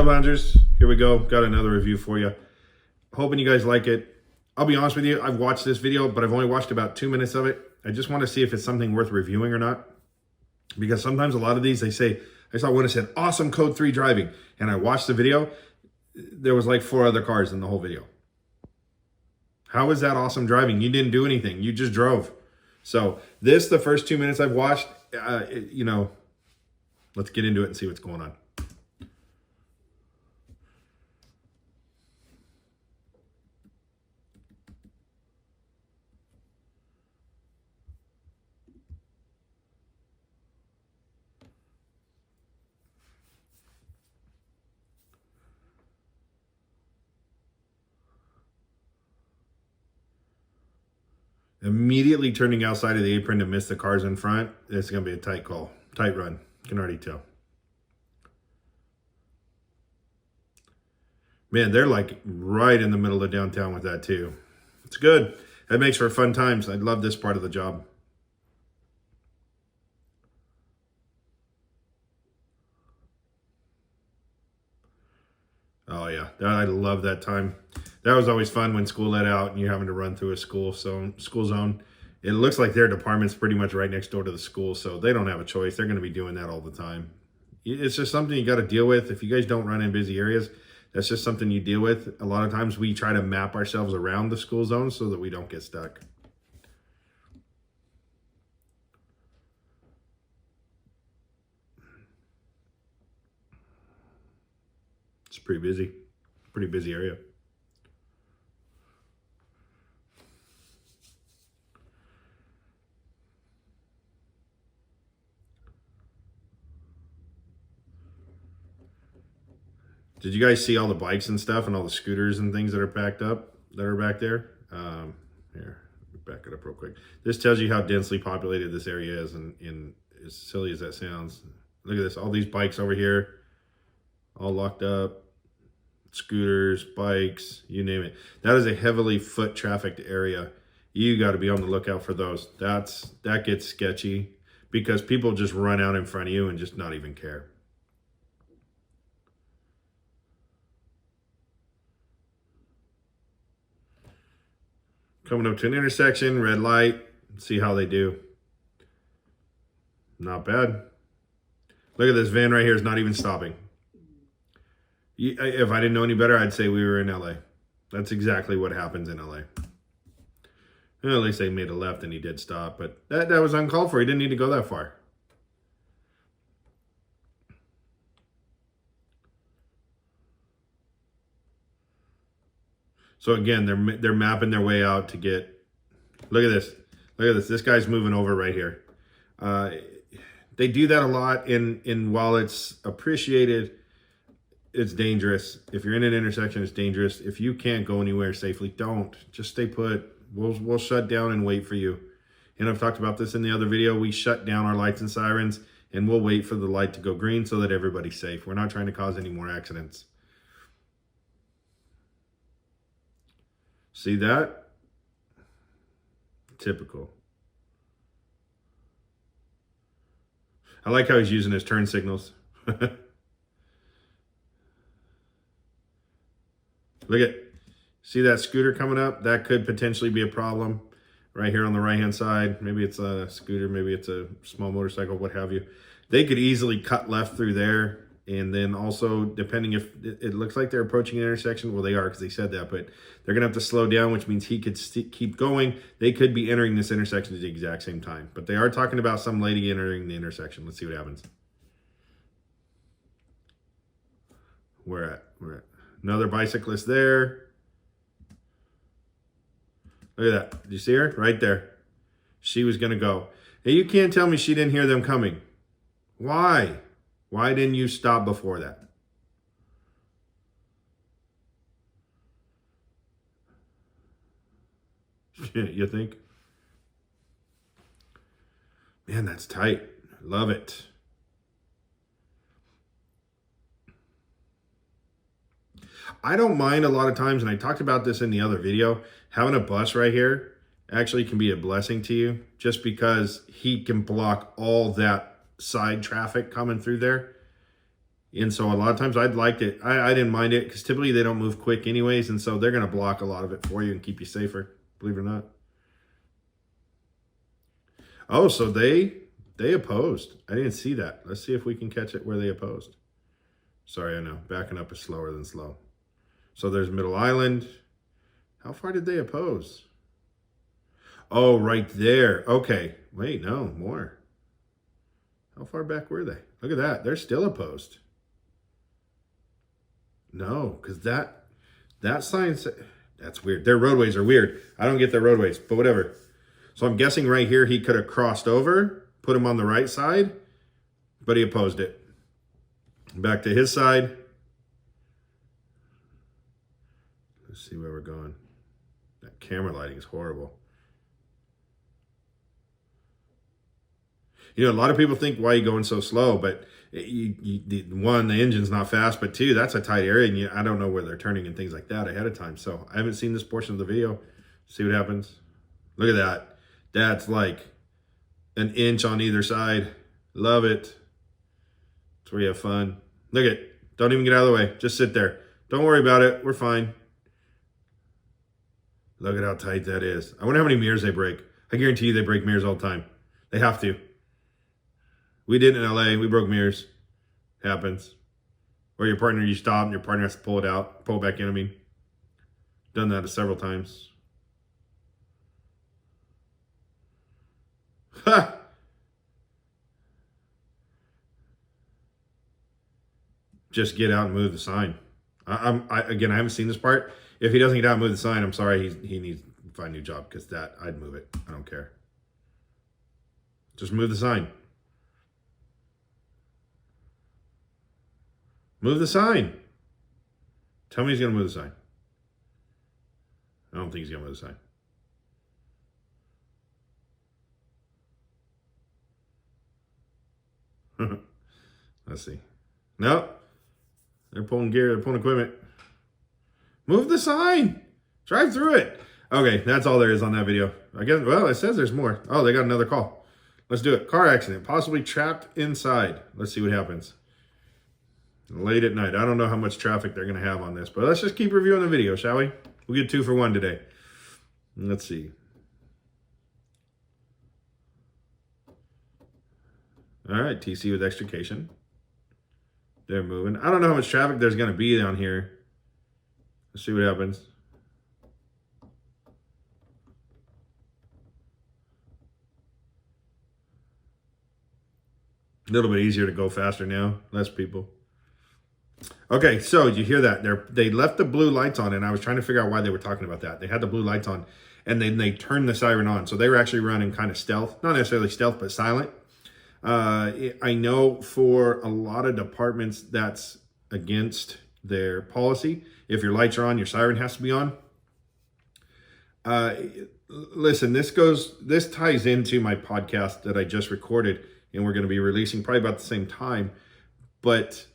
up, Loungers? Here we go. Got another review for you. Hoping you guys like it. I'll be honest with you, I've watched this video, but I've only watched about 2 minutes of it. I just want to see if it's something worth reviewing or not. Because sometimes a lot of these, they say, I saw one that said, awesome Code 3 driving. And I watched the video. There was like 4 other cars in the whole video. How is that awesome driving? You didn't do anything. You just drove. So this, the first 2 minutes I've watched, let's get into it and see what's going on. Immediately turning outside of the apron to miss the cars in front, it's going to be a tight call. Tight run. Can already tell. Man, they're like right in the middle of downtown with that too. It's good. That makes for fun times. I love this part of the job. Oh yeah, I love that time. That was always fun when school let out and you're having to run through a school zone. It looks like their department's pretty much right next door to the school, so they don't have a choice. They're going to be doing that all the time. It's just something you got to deal with. If you guys don't run in busy areas, that's just something you deal with. A lot of times we try to map ourselves around the school zone so that we don't get stuck. It's pretty busy area. Did you guys see all the bikes and stuff and all the scooters and things that are packed up that are back there? Here, back it up real quick. This tells you how densely populated this area is, and as silly as that sounds, look at this. All these bikes over here, all locked up. Scooters, bikes, you name it. That is a heavily foot trafficked area. You got to be on the lookout for those. That gets sketchy because people just run out in front of you and just not even care. Coming up to an intersection, red light. See how they do. Not bad. Look at this van right here is not even stopping. If I didn't know any better, I'd say we were in LA. That's exactly what happens in LA. Well, at least they made a left and he did stop, but that was uncalled for. He didn't need to go that far. So again, they're mapping their way out to get. Look at this. Look at this. This guy's moving over right here. They do that a lot, and while it's appreciated, it's dangerous. If you're in an intersection, it's dangerous. If you can't go anywhere safely, don't. Just stay put. We'll shut down and wait for you. And I've talked about this in the other video. We shut down our lights and sirens, and we'll wait for the light to go green so that everybody's safe. We're not trying to cause any more accidents. See that? Typical. I like how he's using his turn signals. Look at, see that scooter coming up? That could potentially be a problem right here on the right-hand side. Maybe it's a scooter, maybe it's a small motorcycle, what have you. They could easily cut left through there. And then also, depending if it looks like they're approaching an intersection, well, they are because they said that, but they're going to have to slow down, which means he could keep going. They could be entering this intersection at the exact same time. But they are talking about some lady entering the intersection. Let's see what happens. We're at another bicyclist there. Look at that. Did you see her? Right there. She was going to go. Hey, you can't tell me she didn't hear them coming. Why? Why didn't you stop before that? You think? Man, that's tight. Love it. I don't mind a lot of times, and I talked about this in the other video, having a bus right here actually can be a blessing to you just because he can block all that side traffic coming through there. And so a lot of times I'd liked it. I didn't mind it because typically they don't move quick anyways. And so they're going to block a lot of it for you and keep you safer, believe it or not. Oh, so they opposed. I didn't see that. Let's see if we can catch it where they opposed. Sorry, I know. Backing up is slower than slow. So there's Middle Island. How far did they oppose? Oh, right there. Okay. Wait, no, more. How far back were they? Look at that. They're still opposed. No, because that sign, that's weird. Their roadways are weird. I don't get their roadways, but whatever. So I'm guessing right here he could have crossed over, put him on the right side, but he opposed it. Back to his side. Let's see where we're going. That camera lighting is horrible. You know, a lot of people think, why are you going so slow? But one, the engine's not fast, but two, that's a tight area, and I don't know where they're turning and things like that ahead of time. So I haven't seen this portion of the video. See what happens. Look at that. That's like an inch on either side. Love it. That's where you have fun. Look at it. Don't even get out of the way. Just sit there. Don't worry about it. We're fine. Look at how tight that is. I wonder how many mirrors they break. I guarantee you they break mirrors all the time. They have to. We did in LA. We broke mirrors. Happens. Or your partner, you stop and your partner has to pull it out. Pull it back in, I mean. Done that several times. Ha! Just get out and move the sign. Again, I haven't seen this part. If he doesn't get out and move the sign, I'm sorry. He needs to find a new job because I'd move it. I don't care. Just move the sign. Move the sign. Tell me he's going to move the sign. I don't think he's going to move the sign. Let's see. No. They're pulling gear. They're pulling equipment. Move the sign. Drive through it. Okay, that's all there is on that video. I guess, well, it says there's more. Oh, they got another call. Let's do it. Car accident. Possibly trapped inside. Let's see what happens. Late at night. I don't know how much traffic they're going to have on this, but let's just keep reviewing the video, shall we? We'll get 2 for 1 today. Let's see. All right, TC with extrication. They're moving. I don't know how much traffic there's going to be down here. Let's see what happens. A little bit easier to go faster now. Less people. Okay, so you hear that? They left the blue lights on, and I was trying to figure out why they were talking about that. They had the blue lights on, and then they turned the siren on. So they were actually running kind of stealth. Not necessarily stealth, but silent. I know for a lot of departments that's against their policy. If your lights are on, your siren has to be on. Listen, this ties into my podcast that I just recorded, and we're going to be releasing probably about the same time. But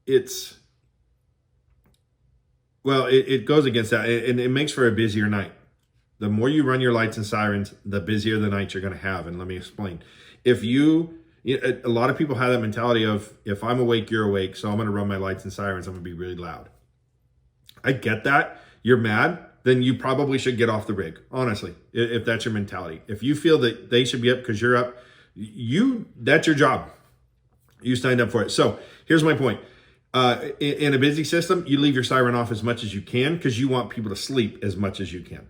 it goes against that, and it makes for a busier night. The more you run your lights and sirens, the busier the night you're going to have. And let me explain. A lot of people have that mentality of, if I'm awake, you're awake, so I'm going to run my lights and sirens. I'm going to be really loud. I get that. You're mad, then you probably should get off the rig, honestly, if that's your mentality. If you feel that they should be up because you're up, that's your job. You signed up for it. So here's my point. In a busy system, you leave your siren off as much as you can because you want people to sleep as much as you can.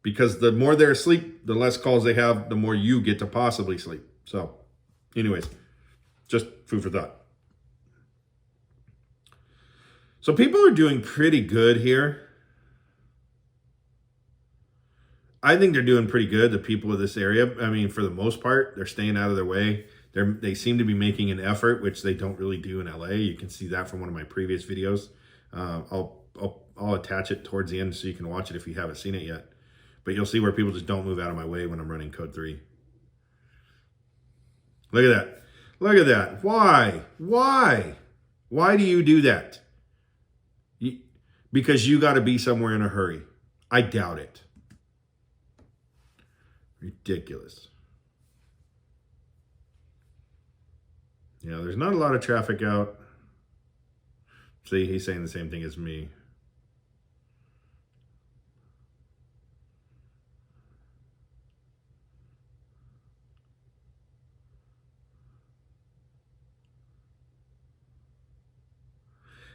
Because the more they're asleep, the less calls they have, the more you get to possibly sleep. So anyways, just food for thought. So people are doing pretty good here. I think they're doing pretty good, the people of this area. I mean, for the most part, they're staying out of their way. They seem to be making an effort, which they don't really do in LA. You can see that from one of my previous videos. I'll attach it towards the end so you can watch it if you haven't seen it yet. But you'll see where people just don't move out of my way when I'm running code 3. Look at that. Look at that. Why? Why? Why do you do that? Because you got to be somewhere in a hurry. I doubt it. Ridiculous. Yeah, there's not a lot of traffic out. See, he's saying the same thing as me.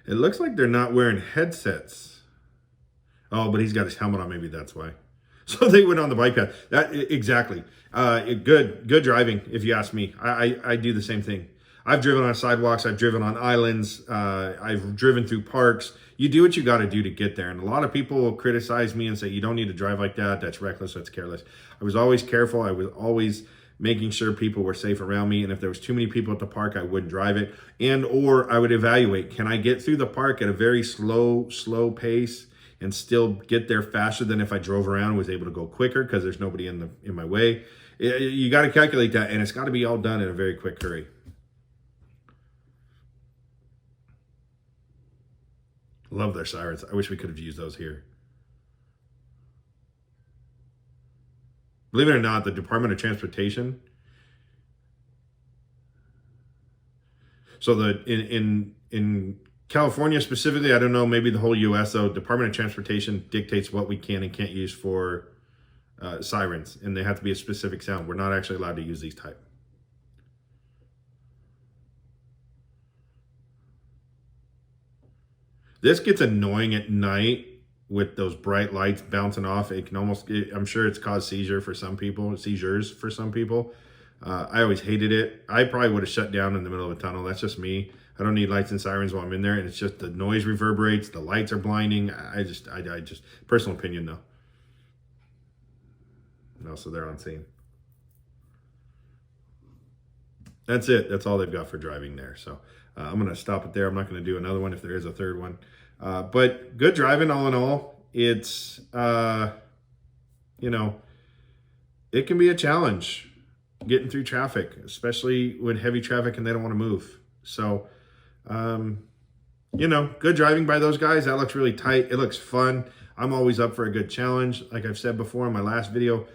It looks like they're not wearing headsets. Oh, but he's got his helmet on. Maybe that's why. So they went on the bike path. That exactly. Good driving, if you ask me. I do the same thing. I've driven on sidewalks. I've driven on islands. I've driven through parks. You do what you got to do to get there. And a lot of people will criticize me and say, you don't need to drive like that. That's reckless. That's careless. I was always careful. I was always making sure people were safe around me. And if there was too many people at the park, I wouldn't drive it. And or I would evaluate, can I get through the park at a very slow pace and still get there faster than if I drove around and was able to go quicker because there's nobody in my way. You got to calculate that, and it's got to be all done in a very quick hurry. Love their sirens. I wish we could have used those here. Believe it or not, the Department of Transportation. So in California specifically, I don't know, maybe the whole U.S. though, Department of Transportation dictates what we can and can't use for sirens, and they have to be a specific sound. We're not actually allowed to use these type. This gets annoying at night with those bright lights bouncing off. It can almost, I'm sure it's caused seizures for some people. I always hated it. I probably would have shut down in the middle of a tunnel. That's just me. I don't need lights and sirens while I'm in there. And it's just the noise reverberates. The lights are blinding. I just, personal opinion though. No, so they're on scene. That's it. That's all they've got for driving there. So I'm going to stop it there. I'm not going to do another one if there is a third one. But good driving all in all. It's, you know, it can be a challenge getting through traffic, especially when heavy traffic and they don't want to move. So, you know, good driving by those guys. That looks really tight. It looks fun. I'm always up for a good challenge. Like I've said before in my last video,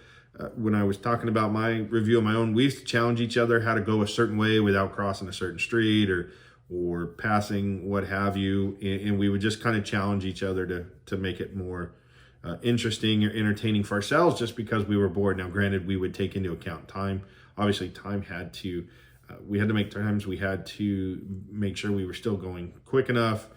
when I was talking about my review of my own, we used to challenge each other how to go a certain way without crossing a certain street or passing what have you. And we would just kind of challenge each other to make it more interesting or entertaining for ourselves just because we were bored. Now, granted, we would take into account time. Obviously, time had to, we had to make times, we had to make sure we were still going quick enough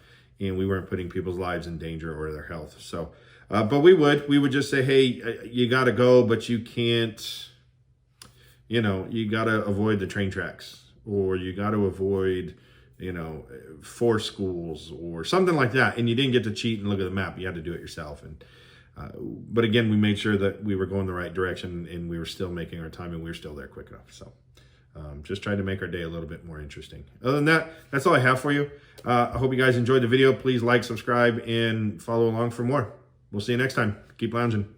and we weren't putting people's lives in danger or their health. So, but we would just say, hey, you got to go, but you can't, you know, you got to avoid the train tracks or you got to avoid, you know, 4 schools or something like that. And you didn't get to cheat and look at the map. You had to do it yourself. And, but again, we made sure that we were going the right direction and we were still making our time and we were still there quick enough. So just trying to make our day a little bit more interesting. Other than that, that's all I have for you. I hope you guys enjoyed the video. Please like, subscribe, and follow along for more. We'll see you next time. Keep lounging.